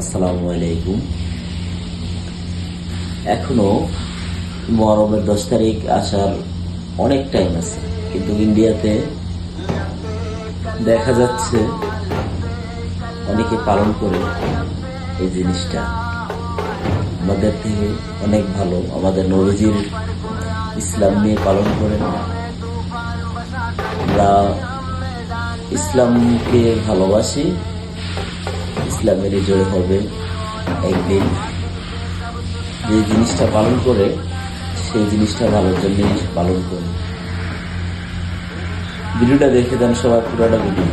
আসসালামু আলাইকুম। এখনো মুহররমের 10 তারিখ আসার অনেক টাইম আছে, কিন্তু ইন্ডিয়াতে দেখা যাচ্ছে অনেকে পালন করে এই জিনিসটা। আমাদের থেকে অনেক ভালো, আমাদের নবীজির ইসলাম নিয়ে পালন করেন। আমরা ইসলামকে ভালোবাসি, ইসলামের জোরে হবে একদিন। যে জিনিসটা পালন করে সেই জিনিসটা ভালোর জন্যই পালন করি। ভিডিওটা দেখে দেন সবাই, পুরোটা ভিডিও।